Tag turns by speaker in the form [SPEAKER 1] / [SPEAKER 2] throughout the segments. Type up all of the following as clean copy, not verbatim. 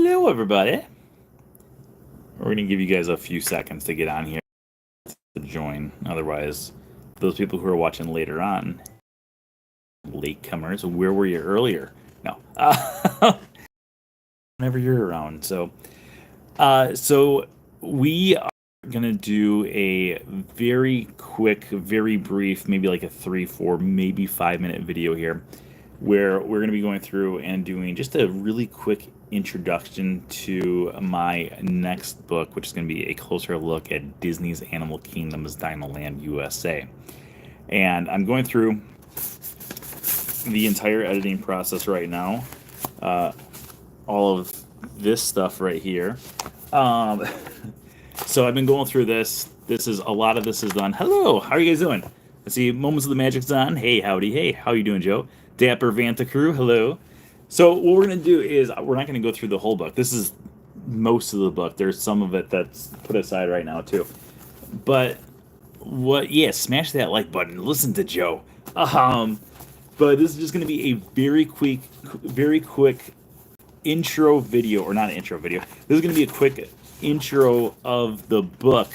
[SPEAKER 1] Hello, everybody. We're going to give you guys a few seconds to get on here to join. Otherwise, those people who are watching later on, latecomers, where were you earlier? No. Whenever you're around. So we are going to do a very quick, very brief, maybe like a 3, 4, maybe 5 minute video here where we're going to be going through and doing just a really quick introduction to my next book, which is going to be a closer look at Disney's Animal Kingdom's Dinoland USA. And I'm going through the entire editing process right now. All of this stuff right here. So I've been going through this. A lot of this is done. Hello, how are you guys doing? I see Moments of the Magic's on. Hey, howdy, hey, how you doing, Joe? Dapper Vanta Crew, hello. So what we're going to do is we're not going to go through the whole book. This is most of the book. There's some of it that's put aside right now too. But smash that like button. Listen to Joe. But this is just going to be a very quick intro video, or not an intro video. This is going to be a quick intro of the book.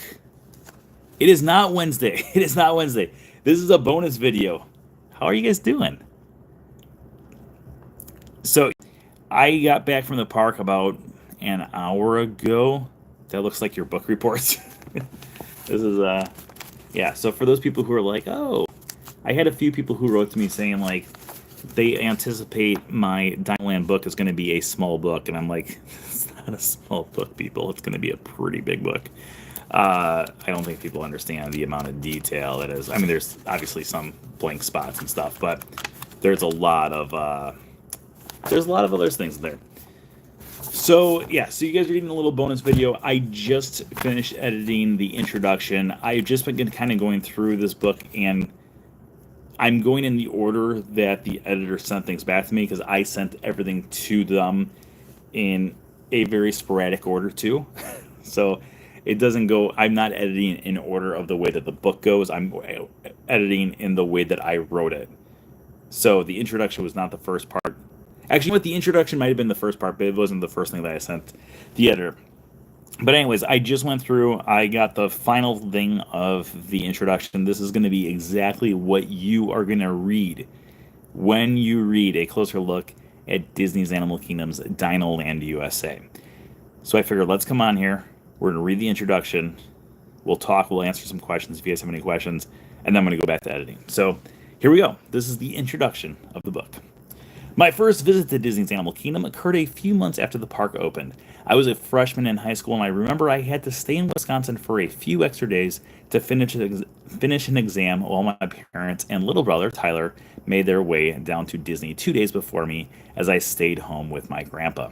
[SPEAKER 1] It is not Wednesday. It is not Wednesday. This is a bonus video. How are you guys doing? So, I got back from the park about an hour ago. That looks like your book reports. This is, yeah, so for those people who are like, oh, I had a few people who wrote to me saying, like, they anticipate my Dinoland book is going to be a small book. And I'm like, it's not a small book, people. It's going to be a pretty big book. I don't think people understand the amount of detail it is. I mean, there's obviously some blank spots and stuff, but there's a lot of other things there. So yeah, so you guys are getting a little bonus video. I just finished editing the introduction. I've just been kind of going through this book, and I'm going in the order that the editor sent things back to me, because I sent everything to them in a very sporadic order too. So it doesn't go, I'm not editing in order of the way that the book goes. I'm editing in the way that I wrote it. So the introduction was not the first part. Actually, what the introduction might have been the first part, but it wasn't the first thing that I sent the editor. But anyways, I just went through, I got the final thing of the introduction. This is going to be exactly what you are going to read when you read a closer look at Disney's Animal Kingdom's Dinoland USA. So I figured, let's come on here. We're going to read the introduction. We'll talk. We'll answer some questions if you guys have any questions. And then I'm going to go back to editing. So here we go. This is the introduction of the book. My first visit to Disney's Animal Kingdom occurred a few months after the park opened. I was a freshman in high school, and I remember I had to stay in Wisconsin for a few extra days to finish an exam while my parents and little brother, Tyler, made their way down to Disney 2 days before me as I stayed home with my grandpa.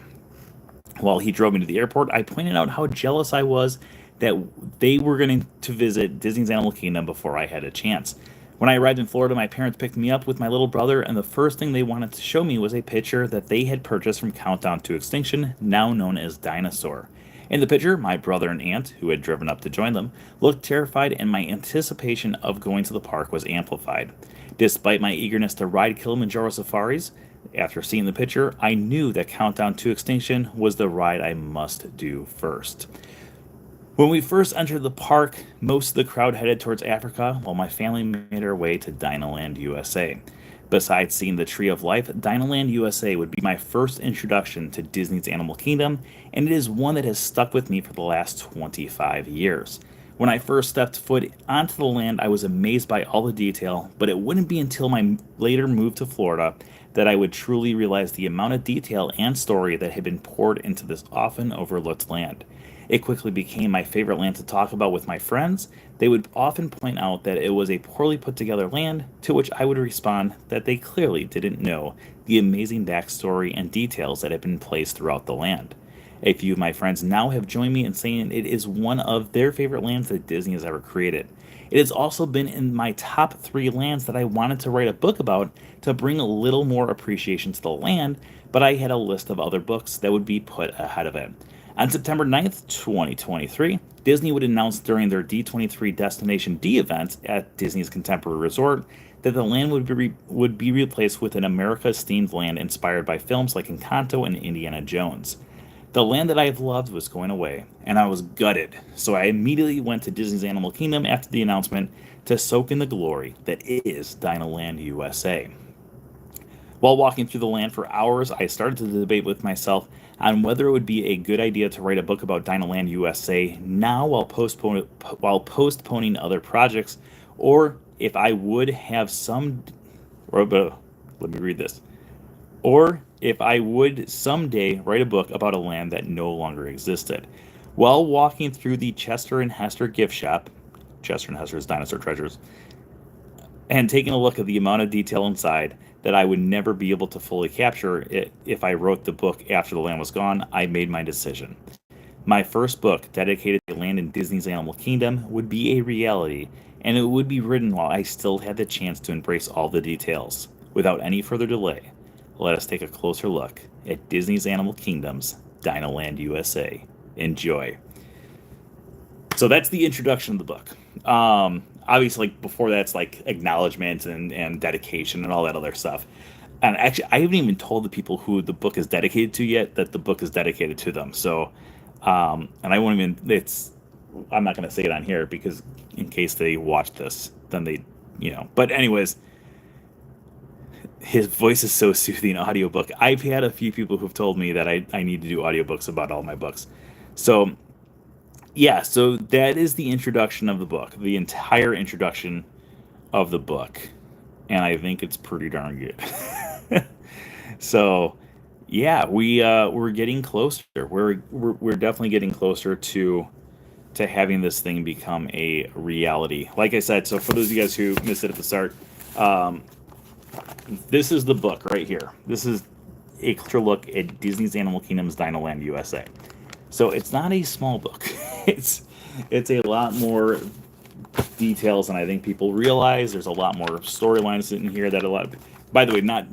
[SPEAKER 1] While he drove me to the airport, I pointed out how jealous I was that they were going to visit Disney's Animal Kingdom before I had a chance. When I arrived in Florida, my parents picked me up with my little brother, and the first thing they wanted to show me was a picture that they had purchased from Countdown to Extinction, now known as Dinosaur. In the picture, my brother and aunt, who had driven up to join them, looked terrified, and my anticipation of going to the park was amplified. Despite my eagerness to ride Kilimanjaro safaris, after seeing the picture, I knew that Countdown to Extinction was the ride I must do first. When we first entered the park, most of the crowd headed towards Africa, while my family made our way to Dinoland USA. Besides seeing the Tree of Life, Dinoland USA would be my first introduction to Disney's Animal Kingdom, and it is one that has stuck with me for the last 25 years. When I first stepped foot onto the land, I was amazed by all the detail, but it wouldn't be until my later move to Florida that I would truly realize the amount of detail and story that had been poured into this often overlooked land. It quickly became my favorite land to talk about with my friends. They would often point out that it was a poorly put together land, to which I would respond that they clearly didn't know the amazing backstory and details that had been placed throughout the land. A few of my friends now have joined me in saying it is one of their favorite lands that Disney has ever created. It has also been in my top 3 lands that I wanted to write a book about to bring a little more appreciation to the land, but I had a list of other books that would be put ahead of it. On September 9th, 2023, Disney would announce during their D23 Destination D event at Disney's Contemporary Resort that the land would be replaced with an America-themed land inspired by films like Encanto and Indiana Jones. The land that I've loved was going away, and I was gutted, so I immediately went to Disney's Animal Kingdom after the announcement to soak in the glory that is Dinoland USA. While walking through the land for hours, I started to debate with myself on whether it would be a good idea to write a book about Dinoland USA now while postponing other projects, or if I would have some. Let me read this. Or if I would someday write a book about a land that no longer existed. While walking through the Chester and Hester gift shop, Chester and Hester's Dinosaur Treasures, and taking a look at the amount of detail inside that I would never be able to fully capture it if I wrote the book after the land was gone, I made my decision. My first book, dedicated to land in Disney's Animal Kingdom, would be a reality, and it would be written while I still had the chance to embrace all the details. Without any further delay, let us take a closer look at Disney's Animal Kingdom's Dinoland USA. Enjoy. So that's the introduction of the book. Obviously, like before that's like acknowledgement and dedication and all that other stuff. And actually, I haven't even told the people who the book is dedicated to yet that the book is dedicated to them. So, and I won't even. I'm not going to say it on here because in case they watch this, then they, But anyways, his voice is so soothing. Audiobook. I've had a few people who've told me that I need to do audiobooks about all my books. So yeah, so that is the introduction of the book, the entire introduction of the book, and I think it's pretty darn good. So, yeah, we're getting closer. We're definitely getting closer to having this thing become a reality. Like I said, so for those of you guys who missed it at the start, this is the book right here. This is a closer look at Disney's Animal Kingdom's Dinoland USA. So it's not a small book. It's a lot more details than I think people realize. There's a lot more storylines in here that a lot. By the way, not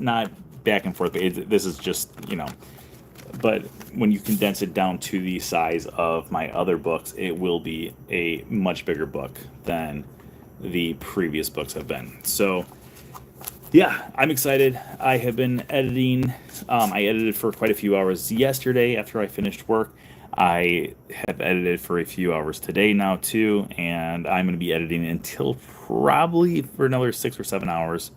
[SPEAKER 1] back and forth. But this is just But when you condense it down to the size of my other books, it will be a much bigger book than the previous books have been. So yeah, I'm excited. I have been editing. I edited for quite a few hours yesterday after I finished work. I have edited for a few hours today now too, and I'm going to be editing until probably for another 6 or 7 hours.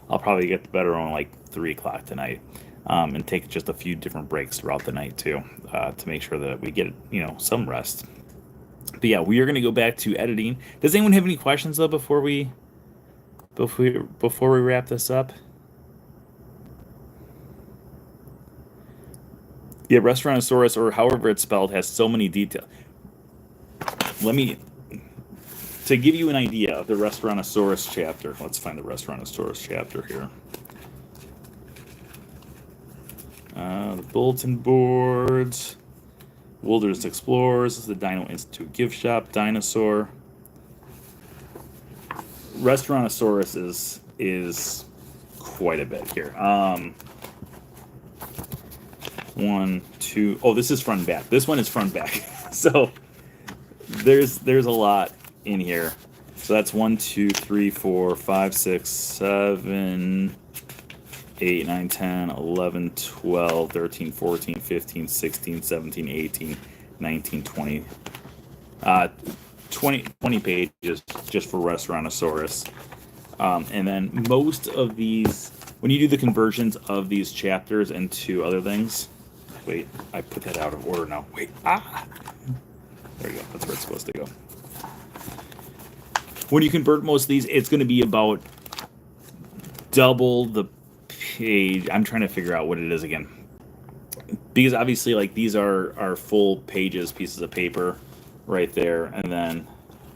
[SPEAKER 1] I'll probably get to bed around like 3 o'clock tonight, and take just a few different breaks throughout the night too, to make sure that we get some rest. But yeah, we are going to go back to editing. Does anyone have any questions though before we wrap this up? Yeah, Restaurantosaurus, or however it's spelled, has so many details. To give you an idea of the Restaurantosaurus chapter, let's find the Restaurantosaurus chapter here. The bulletin boards, Wilderness Explorers, the Dino Institute gift shop, Dinosaur. Restaurantosaurus is quite a bit here. 1, 2. Oh, this is front and back. This one is front and back. So there's a lot in here. So that's 1, 2, 3, 4, 5, 6, 7, 8, 9, 10, 11, 12, 13, 14, 15, 16, 17, 18, 19, 20. 20 pages just for Restaurantosaurus. And then most of these, when you do the conversions of these chapters into other things, wait, I put that out of order now. Wait, there you go. That's where it's supposed to go. When you convert most of these, it's going to be about double the page. I'm trying to figure out what it is again. Because obviously, like, these are full pages, pieces of paper right there. And then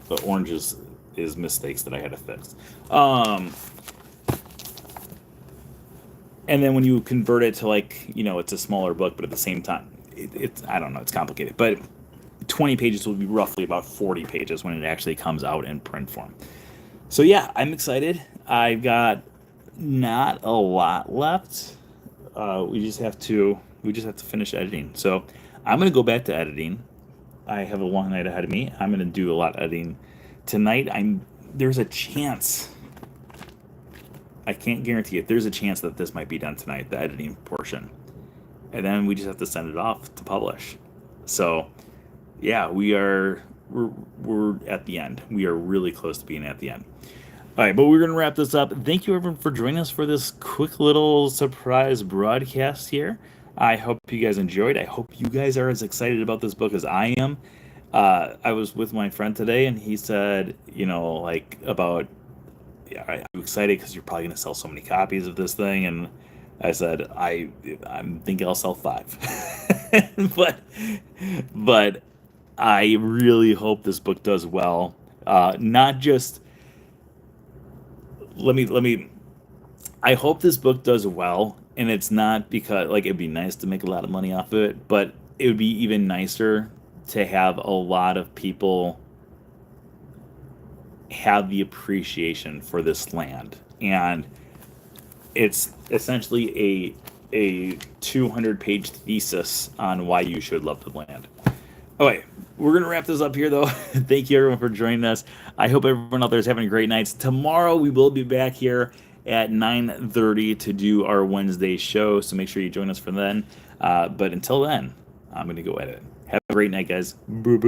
[SPEAKER 1] the oranges is mistakes that I had to fix. And then when you convert it to, like, it's a smaller book, but at the same time, it's I don't know, it's complicated. But 20 pages will be roughly about 40 pages when it actually comes out in print form. So yeah, I'm excited. I've got not a lot left. We just have to finish editing. So I'm gonna go back to editing. I have a long night ahead of me. I'm gonna do a lot of editing tonight. There's a chance. I can't guarantee it. There's a chance that this might be done tonight, the editing portion. and then we just have to send it off to publish. So, yeah, we're at the end. We are really close to being at the end. All right, but we're going to wrap this up. Thank you, everyone, for joining us for this quick little surprise broadcast here. I hope you guys enjoyed. I hope you guys are as excited about this book as I am. I was with my friend today, and he said, like about, yeah, I'm excited because you're probably going to sell so many copies of this thing. And I said, I'm thinking I'll sell 5, but I really hope this book does well. Not just let me I hope this book does well, and it's not because like it'd be nice to make a lot of money off of it, but it would be even nicer to have a lot of people have the appreciation for this land. And it's essentially a 200-page thesis on why you should love the land. Okay, we're going to wrap this up here, though. Thank you, everyone, for joining us. I hope everyone out there is having a great night. Tomorrow, we will be back here at 9:30 to do our Wednesday show, so make sure you join us for then. But until then, I'm going to go edit. Have a great night, guys. Bye-bye.